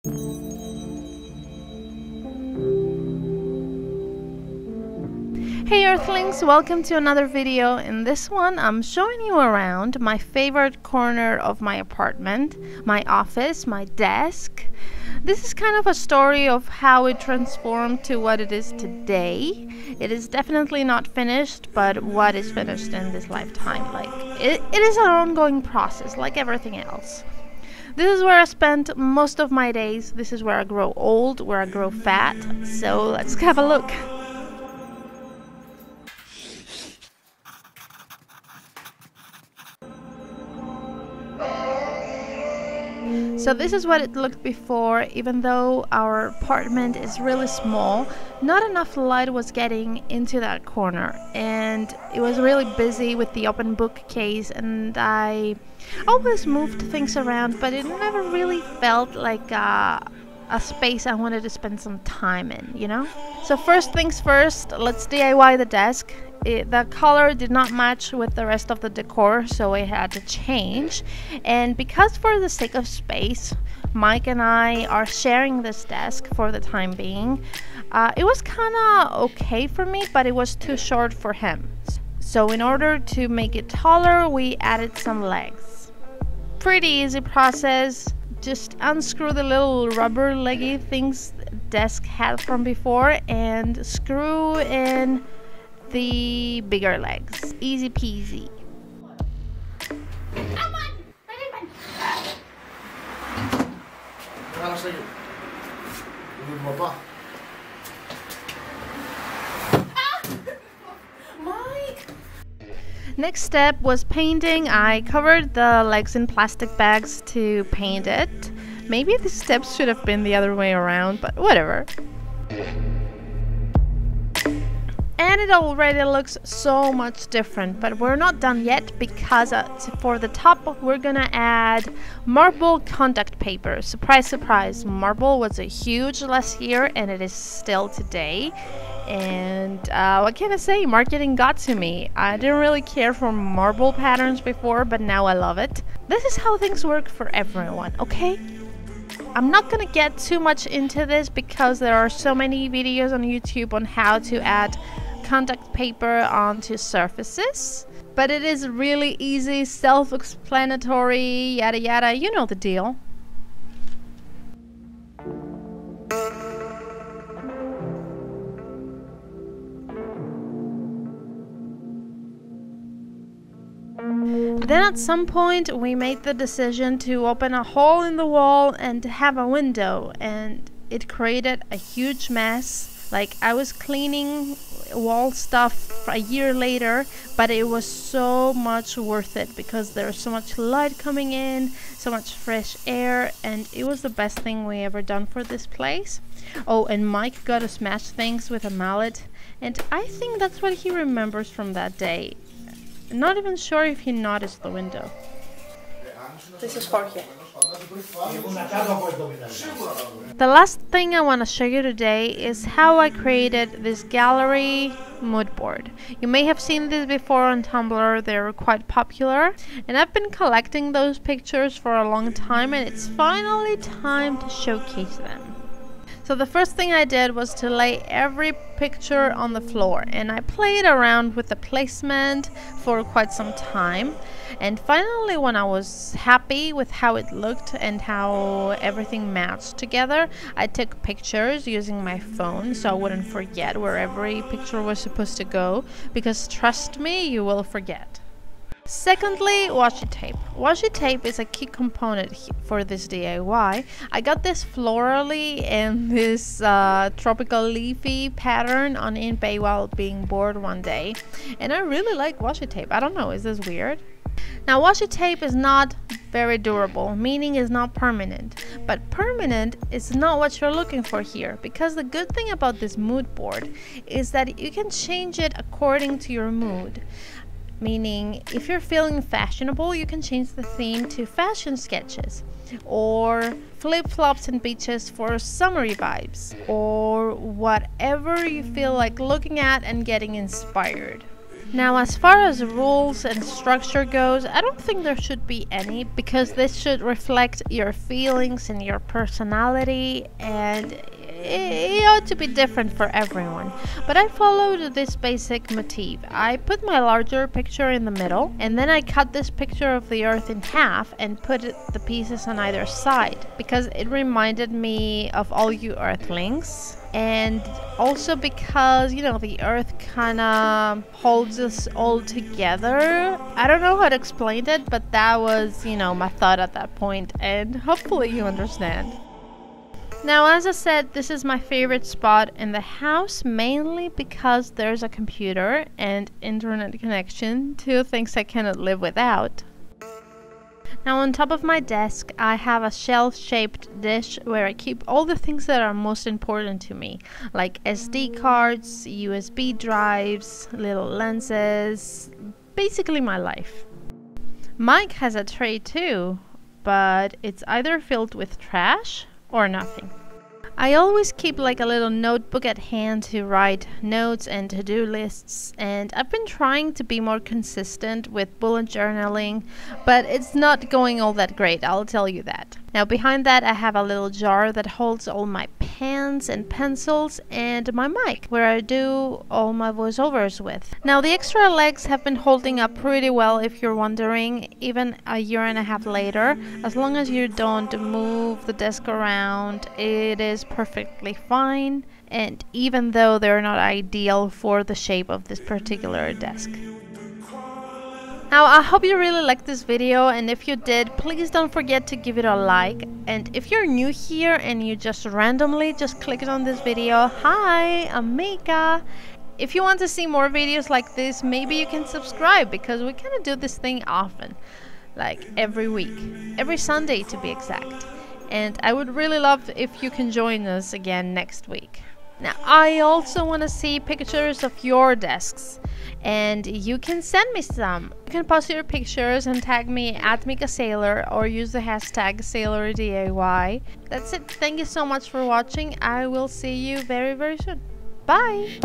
Hey Earthlings, welcome to another video. In this one, I'm showing you around my favorite corner of my apartment, my office, my desk. This is kind of a story of how it transformed to what it is today. It is definitely not finished, but what is finished in this lifetime. It is an ongoing process, like everything else. This is where I spent most of my days. This is where I grow old, where I grow fat. So let's have a look. So this is what it looked before. Even though our apartment is really small, not enough light was getting into that corner, and it was really busy with the open bookcase, and I always moved things around, but it never really felt like a space I wanted to spend some time in, you know? So first things first, let's DIY the desk. The color did not match with the rest of the decor, so I had to change. And because for the sake of space, Mike and I are sharing this desk for the time being, it was kind of okay for me, but it was too short for him. So in order to make it taller, we added some legs. Pretty easy process. Just unscrew the little rubber leggy things the desk had from before and screw in the bigger legs. Easy peasy. Next step was painting. I covered the legs in plastic bags to paint it. Maybe the steps should have been the other way around, but whatever. And it already looks so much different, but we're not done yet because for the top we're gonna add marble contact paper. Surprise, surprise, marble was a huge last year and it is still today. And what can I say, marketing got to me. I didn't really care for marble patterns before, but now I love it. This is how things work for everyone, okay? I'm not gonna get too much into this because there are so many videos on YouTube on how to add contact paper onto surfaces, but it is really easy, self-explanatory, yada yada, you know the deal. Then at some point we made the decision to open a hole in the wall and have a window, and it created a huge mess. Like, I was cleaning wall stuff a year later, but it was so much worth it because there's so much light coming in, so much fresh air, and it was the best thing we ever done for this place. Oh, and Mike got to smash things with a mallet, and I think that's what he remembers from that day. Not even sure if he noticed the window. This is Jorge. The last thing I want to show you today is how I created this gallery mood board. You may have seen this before on Tumblr, they're quite popular, and I've been collecting those pictures for a long time, and it's finally time to showcase them. So the first thing I did was to lay every picture on the floor, and I played around with the placement for quite some time. And finally, when I was happy with how it looked and how everything matched together, I took pictures using my phone so I wouldn't forget where every picture was supposed to go, because trust me, you will forget. Secondly, washi tape. Washi tape is a key component for this DIY. I got this florally and this tropical leafy pattern on eBay while being bored one day, and I really like washi tape. I don't know, is this weird? Now, washi tape is not very durable, meaning it's not permanent, but permanent is not what you're looking for here, because the good thing about this mood board is that you can change it according to your mood. Meaning, if you're feeling fashionable, you can change the theme to fashion sketches, or flip-flops and beaches for summery vibes, or whatever you feel like looking at and getting inspired. Now, as far as rules and structure goes, I don't think there should be any, because this should reflect your feelings and your personality, and it ought to be different for everyone. But I followed this basic motif. I put my larger picture in the middle, and then I cut this picture of the earth in half and put the pieces on either side, because it reminded me of all you earthlings. And also because, you know, the earth kind of holds us all together. I don't know how to explain it, but that was, you know, my thought at that point, and hopefully you understand. Now, as I said, this is my favorite spot in the house, mainly because there's a computer and internet connection, two things I cannot live without. Now, on top of my desk, I have a shelf-shaped dish where I keep all the things that are most important to me, like SD cards, USB drives, little lenses, basically my life. Mike has a tray too, but it's either filled with trash or nothing. I always keep like a little notebook at hand to write notes and to-do lists, and I've been trying to be more consistent with bullet journaling, but it's not going all that great, I'll tell you that. Now, behind that I have a little jar that holds all my pens and pencils and my mic, where I do all my voiceovers with. Now, the extra legs have been holding up pretty well, if you're wondering, even a year and a half later. As long as you don't move the desk around, it is perfectly fine, and even though they're not ideal for the shape of this particular desk. Now, I hope you really liked this video, and if you did, please don't forget to give it a like. And if you're new here and you just randomly just clicked on this video, hi, I'm Mika. If you want to see more videos like this, maybe you can subscribe, because we kind of do this thing often, like every week, every Sunday to be exact. And I would really love if you can join us again next week. Now, I also want to see pictures of your desks, and you can send me some. You can post your pictures and tag me at MikaSailor or use the hashtag SailorDIY. That's it. Thank you so much for watching. I will see you very, very soon. Bye!